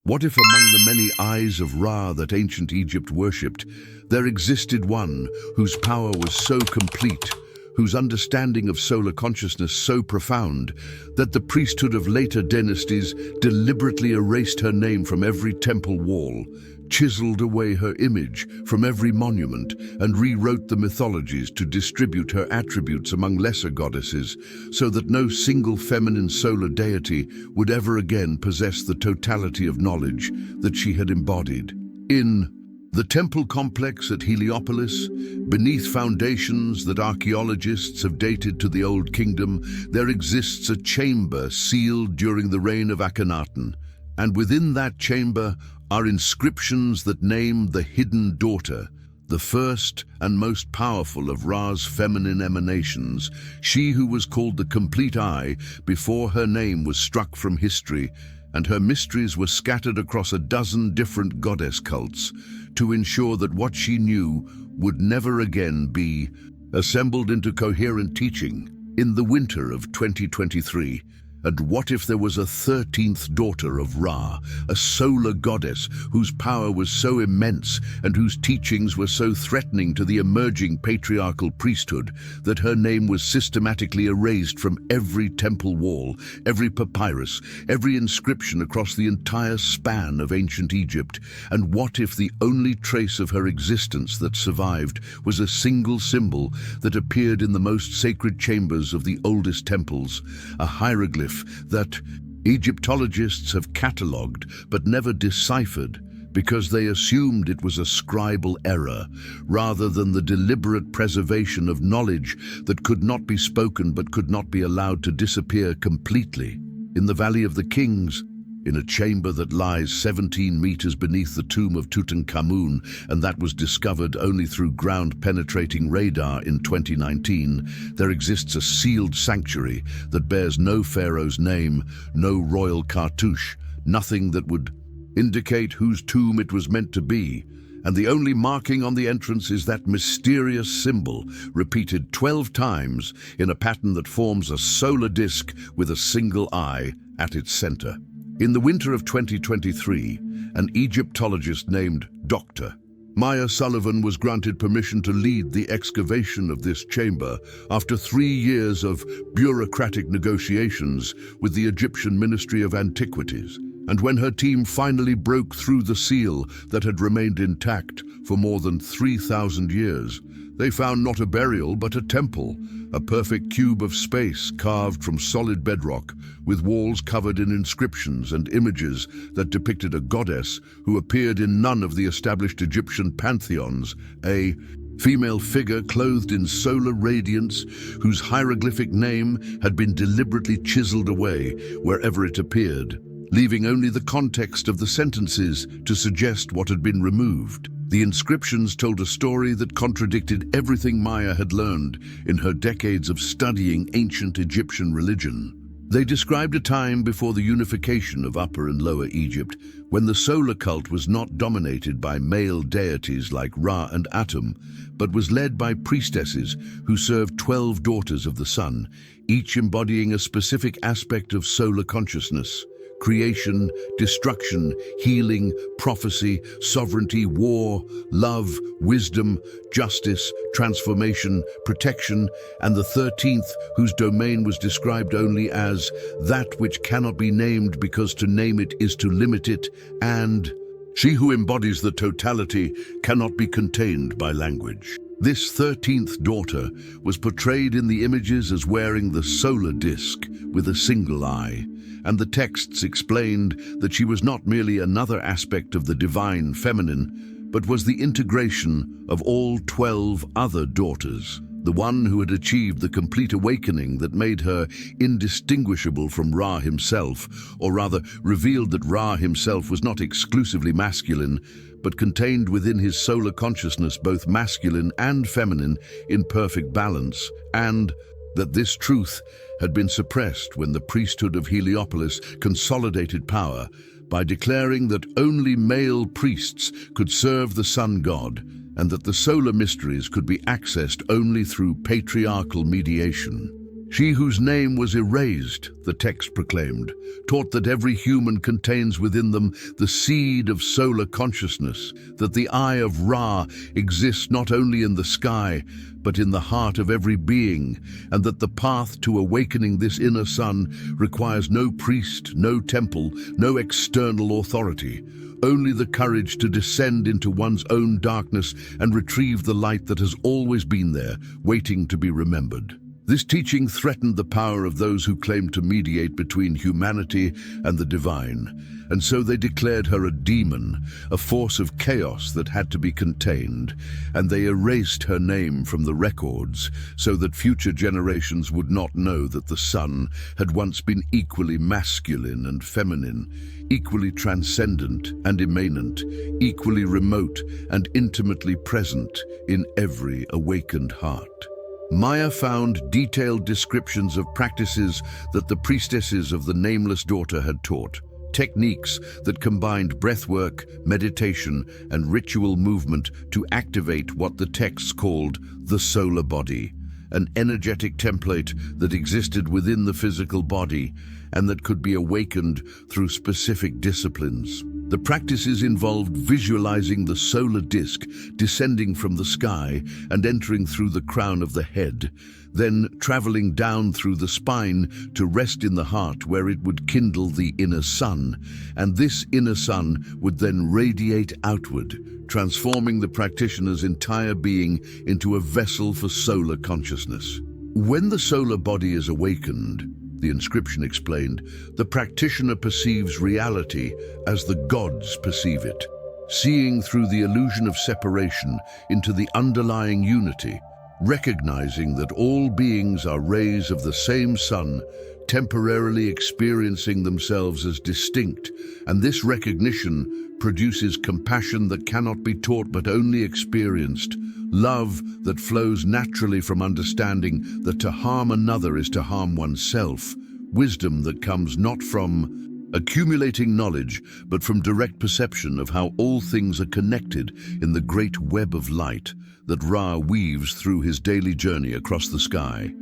What if among the many eyes of Ra that ancient Egypt worshipped, there existed one whose power was so complete, whose understanding of solar consciousness so profound, that the priesthood of later dynasties deliberately erased her name from every temple wall, chiseled away her image from every monument, and rewrote the mythologies to distribute her attributes among lesser goddesses, so that no single feminine solar deity would ever again possess the totality of knowledge that she had embodied. In the temple complex at Heliopolis, beneath foundations that archaeologists have dated to the Old Kingdom, there exists a chamber sealed during the reign of Akhenaten, and within that chamber are inscriptions that name the hidden daughter, the first and most powerful of Ra's feminine emanations, she who was called the Complete Eye before her name was struck from history, and her mysteries were scattered across a dozen different goddess cults to ensure that what she knew would never again be assembled into coherent teaching in the winter of 2023. And what if there was a 13th daughter of Ra, a solar goddess whose power was so immense and whose teachings were so threatening to the emerging patriarchal priesthood that her name was systematically erased from every temple wall, every papyrus, every inscription across the entire span of ancient Egypt? And what if the only trace of her existence that survived was a single symbol that appeared in the most sacred chambers of the oldest temples, a hieroglyph that Egyptologists have catalogued but never deciphered because they assumed it was a scribal error rather than the deliberate preservation of knowledge that could not be spoken but could not be allowed to disappear completely? In the Valley of the Kings, in a chamber that lies 17 meters beneath the tomb of Tutankhamun, and that was discovered only through ground-penetrating radar in 2019, there exists a sealed sanctuary that bears no pharaoh's name, no royal cartouche, nothing that would indicate whose tomb it was meant to be. And the only marking on the entrance is that mysterious symbol, repeated 12 times in a pattern that forms a solar disk with a single eye at its center. In the winter of 2023, an Egyptologist named Dr. Maya Sullivan was granted permission to lead the excavation of this chamber after 3 years of bureaucratic negotiations with the Egyptian Ministry of Antiquities. And when her team finally broke through the seal that had remained intact for more than 3,000 years, they found not a burial but a temple, a perfect cube of space carved from solid bedrock, with walls covered in inscriptions and images that depicted a goddess who appeared in none of the established Egyptian pantheons, a female figure clothed in solar radiance whose hieroglyphic name had been deliberately chiseled away wherever it appeared, leaving only the context of the sentences to suggest what had been removed. The inscriptions told a story that contradicted everything Maya had learned in her decades of studying ancient Egyptian religion. They described a time before the unification of Upper and Lower Egypt, when the solar cult was not dominated by male deities like Ra and Atum, but was led by priestesses who served 12 daughters of the sun, each embodying a specific aspect of solar consciousness: creation, destruction, healing, prophecy, sovereignty, war, love, wisdom, justice, transformation, protection, and the 13th, whose domain was described only as that which cannot be named because to name it is to limit it, and she who embodies the totality cannot be contained by language. This 13th daughter was portrayed in the images as wearing the solar disk with a single eye, and the texts explained that she was not merely another aspect of the divine feminine, but was the integration of all 12 other daughters, the one who had achieved the complete awakening that made her indistinguishable from Ra himself, or rather revealed that Ra himself was not exclusively masculine, but contained within his solar consciousness both masculine and feminine in perfect balance, and that this truth had been suppressed when the priesthood of Heliopolis consolidated power by declaring that only male priests could serve the sun god, and that the solar mysteries could be accessed only through patriarchal mediation. She whose name was erased, the text proclaimed, taught that every human contains within them the seed of solar consciousness, that the eye of Ra exists not only in the sky, but in the heart of every being, and that the path to awakening this inner sun requires no priest, no temple, no external authority, only the courage to descend into one's own darkness and retrieve the light that has always been there, waiting to be remembered. This teaching threatened the power of those who claimed to mediate between humanity and the divine, and so they declared her a demon, a force of chaos that had to be contained, and they erased her name from the records so that future generations would not know that the sun had once been equally masculine and feminine, equally transcendent and immanent, equally remote and intimately present in every awakened heart. Maya found detailed descriptions of practices that the priestesses of the Nameless Daughter had taught, techniques that combined breathwork, meditation, and ritual movement to activate what the texts called the solar body, an energetic template that existed within the physical body and that could be awakened through specific disciplines. The practices involved visualizing the solar disk descending from the sky and entering through the crown of the head, then traveling down through the spine to rest in the heart where it would kindle the inner sun, and this inner sun would then radiate outward, transforming the practitioner's entire being into a vessel for solar consciousness. When the solar body is awakened, the inscription explained, the practitioner perceives reality as the gods perceive it, seeing through the illusion of separation into the underlying unity, recognizing that all beings are rays of the same sun, temporarily experiencing themselves as distinct, and this recognition produces compassion that cannot be taught but only experienced, love that flows naturally from understanding that to harm another is to harm oneself, wisdom that comes not from accumulating knowledge but from direct perception of how all things are connected in the great web of light that Ra weaves through his daily journey across the sky.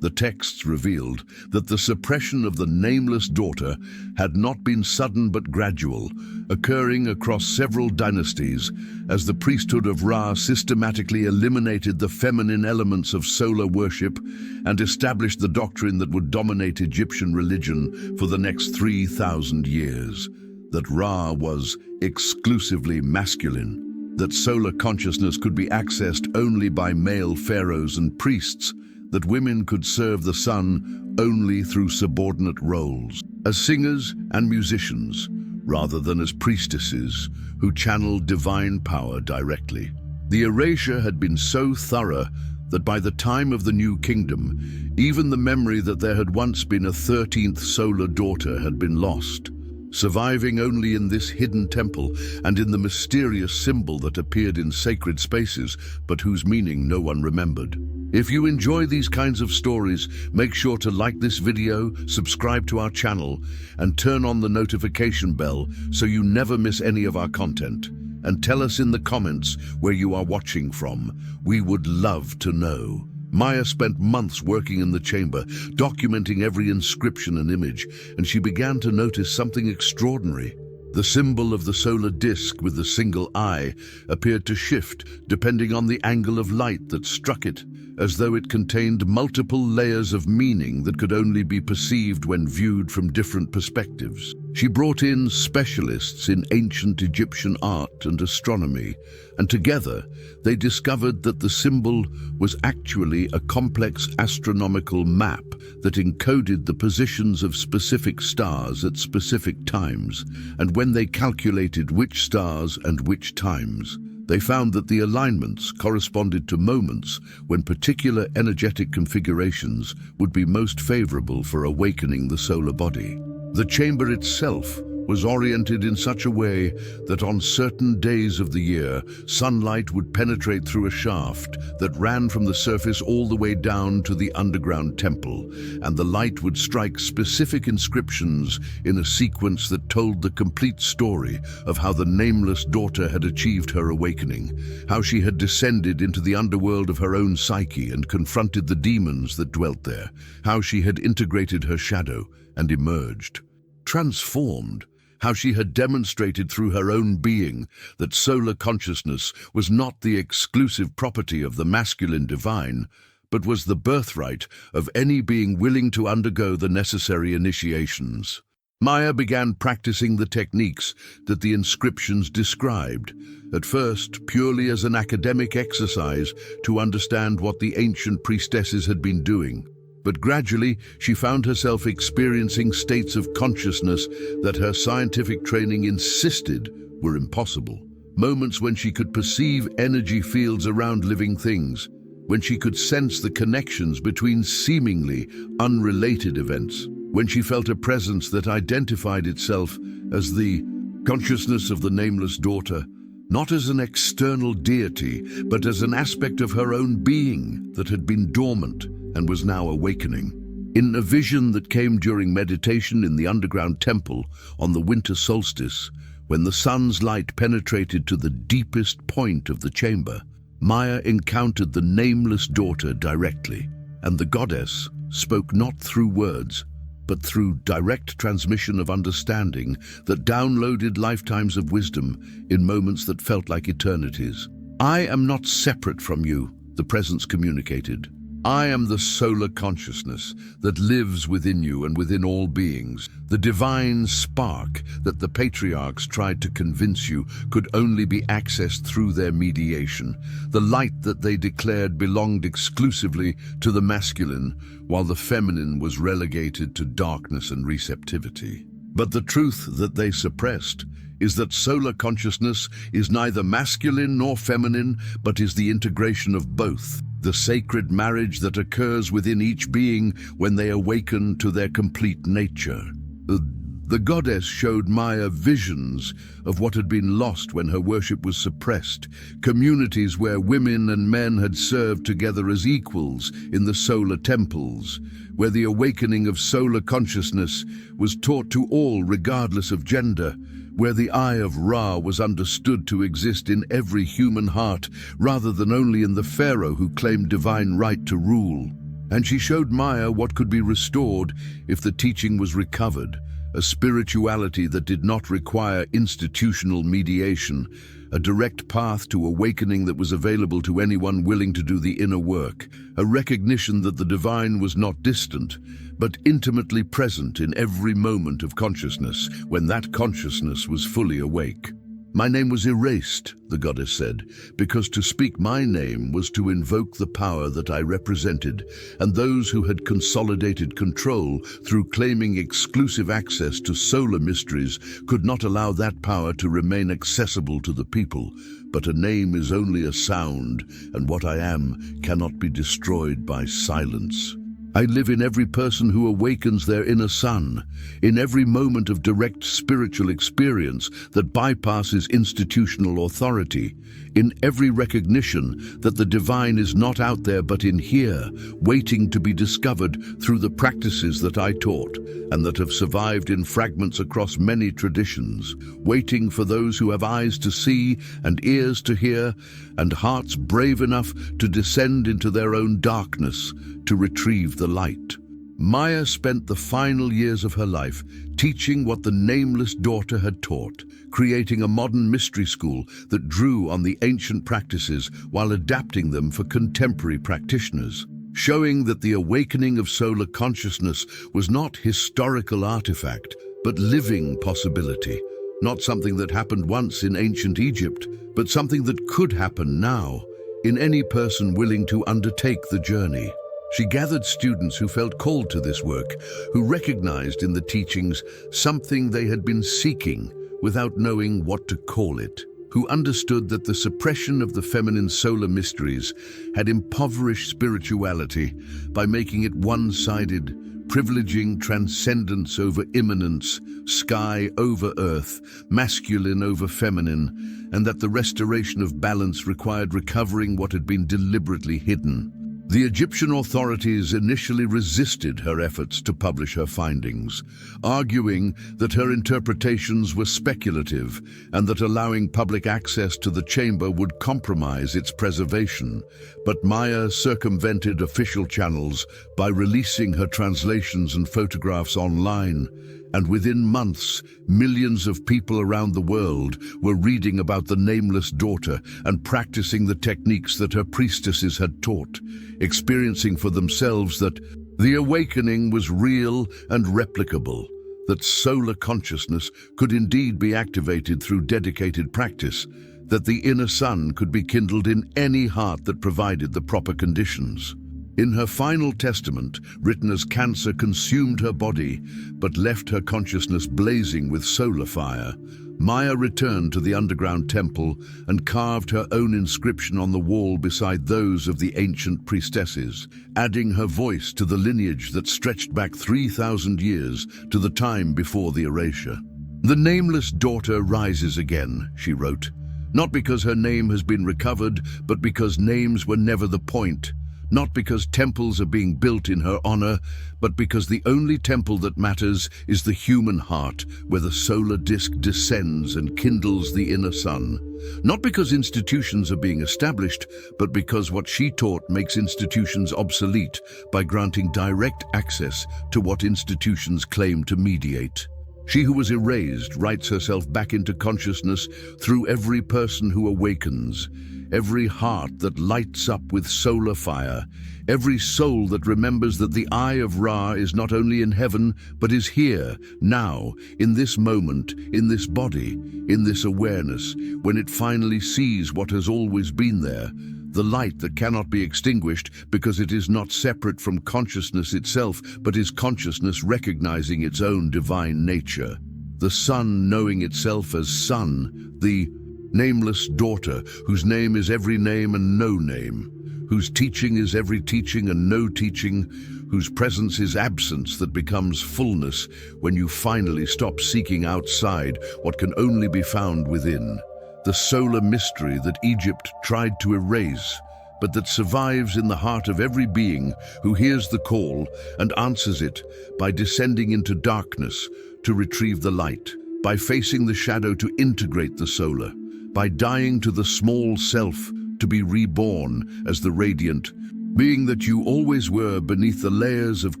The texts revealed that the suppression of the Nameless Daughter had not been sudden but gradual, occurring across several dynasties as the priesthood of Ra systematically eliminated the feminine elements of solar worship and established the doctrine that would dominate Egyptian religion for the next 3,000 years, that Ra was exclusively masculine, that solar consciousness could be accessed only by male pharaohs and priests, that women could serve the sun only through subordinate roles, as singers and musicians, rather than as priestesses who channeled divine power directly. The erasure had been so thorough that by the time of the New Kingdom, even the memory that there had once been a 13th solar daughter had been lost, surviving only in this hidden temple and in the mysterious symbol that appeared in sacred spaces, but whose meaning no one remembered. If you enjoy these kinds of stories, make sure to like this video, subscribe to our channel, and turn on the notification bell so you never miss any of our content. And tell us in the comments where you are watching from. We would love to know. Maya spent months working in the chamber, documenting every inscription and image, and she began to notice something extraordinary. The symbol of the solar disk with the single eye appeared to shift depending on the angle of light that struck it, as though it contained multiple layers of meaning that could only be perceived when viewed from different perspectives. She brought in specialists in ancient Egyptian art and astronomy, and together they discovered that the symbol was actually a complex astronomical map that encoded the positions of specific stars at specific times, and when they calculated which stars and which times, they found that the alignments corresponded to moments when particular energetic configurations would be most favorable for awakening the solar body. The chamber itself was oriented in such a way that on certain days of the year, sunlight would penetrate through a shaft that ran from the surface all the way down to the underground temple, and the light would strike specific inscriptions in a sequence that told the complete story of how the nameless daughter had achieved her awakening, how she had descended into the underworld of her own psyche and confronted the demons that dwelt there, how she had integrated her shadow and emerged, transformed, how she had demonstrated through her own being that solar consciousness was not the exclusive property of the masculine divine, but was the birthright of any being willing to undergo the necessary initiations. Maya began practicing the techniques that the inscriptions described, at first purely as an academic exercise to understand what the ancient priestesses had been doing. But gradually, she found herself experiencing states of consciousness that her scientific training insisted were impossible. Moments when she could perceive energy fields around living things, when she could sense the connections between seemingly unrelated events, when she felt a presence that identified itself as the consciousness of the nameless daughter, not as an external deity, but as an aspect of her own being that had been dormant and was now awakening. In a vision that came during meditation in the underground temple on the winter solstice, when the sun's light penetrated to the deepest point of the chamber, Maya encountered the nameless daughter directly, and the goddess spoke not through words, but through direct transmission of understanding that downloaded lifetimes of wisdom in moments that felt like eternities. "I am not separate from you," the presence communicated. "I am the solar consciousness that lives within you and within all beings, the divine spark that the patriarchs tried to convince you could only be accessed through their mediation, the light that they declared belonged exclusively to the masculine, while the feminine was relegated to darkness and receptivity. But the truth that they suppressed is that solar consciousness is neither masculine nor feminine, but is the integration of both, the sacred marriage that occurs within each being when they awaken to their complete nature." The goddess showed Maya visions of what had been lost when her worship was suppressed, communities where women and men had served together as equals in the solar temples, where the awakening of solar consciousness was taught to all regardless of gender, where the Eye of Ra was understood to exist in every human heart rather than only in the pharaoh who claimed divine right to rule. And she showed Maya what could be restored if the teaching was recovered, a spirituality that did not require institutional mediation, a direct path to awakening that was available to anyone willing to do the inner work, a recognition that the divine was not distant, but intimately present in every moment of consciousness when that consciousness was fully awake. "My name was erased," the goddess said, "because to speak my name was to invoke the power that I represented, and those who had consolidated control through claiming exclusive access to solar mysteries could not allow that power to remain accessible to the people. But a name is only a sound, and what I am cannot be destroyed by silence. I live in every person who awakens their inner sun, in every moment of direct spiritual experience that bypasses institutional authority, in every recognition that the divine is not out there but in here, waiting to be discovered through the practices that I taught and that have survived in fragments across many traditions, waiting for those who have eyes to see and ears to hear and hearts brave enough to descend into their own darkness to retrieve the light." Maya spent the final years of her life teaching what the nameless daughter had taught, creating a modern mystery school that drew on the ancient practices while adapting them for contemporary practitioners, showing that the awakening of solar consciousness was not historical artifact, but living possibility, not something that happened once in ancient Egypt, but something that could happen now, in any person willing to undertake the journey. She gathered students who felt called to this work, who recognized in the teachings something they had been seeking without knowing what to call it, who understood that the suppression of the feminine solar mysteries had impoverished spirituality by making it one-sided privileging transcendence over immanence, sky over earth, masculine over feminine, and that the restoration of balance required recovering what had been deliberately hidden. The Egyptian authorities initially resisted her efforts to publish her findings, arguing that her interpretations were speculative and that allowing public access to the chamber would compromise its preservation. But Maya circumvented official channels by releasing her translations and photographs online, and within months, millions of people around the world were reading about the nameless daughter and practicing the techniques that her priestesses had taught, experiencing for themselves that the awakening was real and replicable, that solar consciousness could indeed be activated through dedicated practice, that the inner sun could be kindled in any heart that provided the proper conditions. In her final testament, written as cancer consumed her body, but left her consciousness blazing with solar fire, Maya returned to the underground temple and carved her own inscription on the wall beside those of the ancient priestesses, adding her voice to the lineage that stretched back 3,000 years to the time before the erasure. "The nameless daughter rises again," she wrote, "not because her name has been recovered, but because names were never the point. Not because temples are being built in her honor, but because the only temple that matters is the human heart, where the solar disk descends and kindles the inner sun. Not because institutions are being established, but because what she taught makes institutions obsolete by granting direct access to what institutions claim to mediate. She who was erased writes herself back into consciousness through every person who awakens, every heart that lights up with solar fire, every soul that remembers that the Eye of Ra is not only in heaven, but is here, now, in this moment, in this body, in this awareness, when it finally sees what has always been there, the light that cannot be extinguished because it is not separate from consciousness itself, but is consciousness recognizing its own divine nature. The sun knowing itself as sun, the nameless daughter, whose name is every name and no name, whose teaching is every teaching and no teaching, whose presence is absence that becomes fullness when you finally stop seeking outside what can only be found within. The solar mystery that Egypt tried to erase, but that survives in the heart of every being who hears the call and answers it by descending into darkness to retrieve the light, by facing the shadow to integrate the solar, by dying to the small self to be reborn as the radiant being that you always were beneath the layers of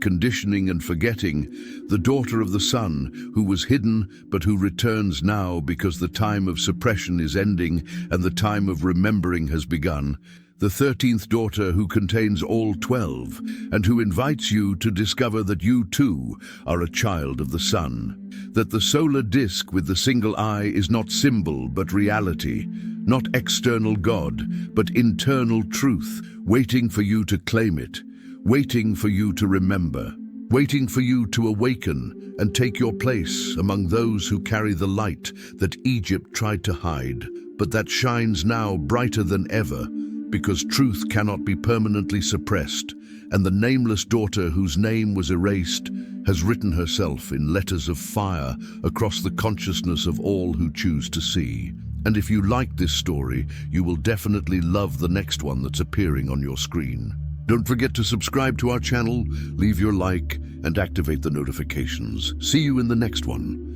conditioning and forgetting, the daughter of the sun who was hidden but who returns now because the time of suppression is ending and the time of remembering has begun, the 13th daughter who contains all 12 and who invites you to discover that you too are a child of the sun, that the solar disk with the single eye is not symbol but reality, not external God, but internal truth, waiting for you to claim it, waiting for you to remember, waiting for you to awaken and take your place among those who carry the light that Egypt tried to hide, but that shines now brighter than ever, because truth cannot be permanently suppressed, and the nameless daughter whose name was erased has written herself in letters of fire across the consciousness of all who choose to see. And if you like this story, you will definitely love the next one that's appearing on your screen. Don't forget to subscribe to our channel, leave your like, and activate the notifications. See you in the next one.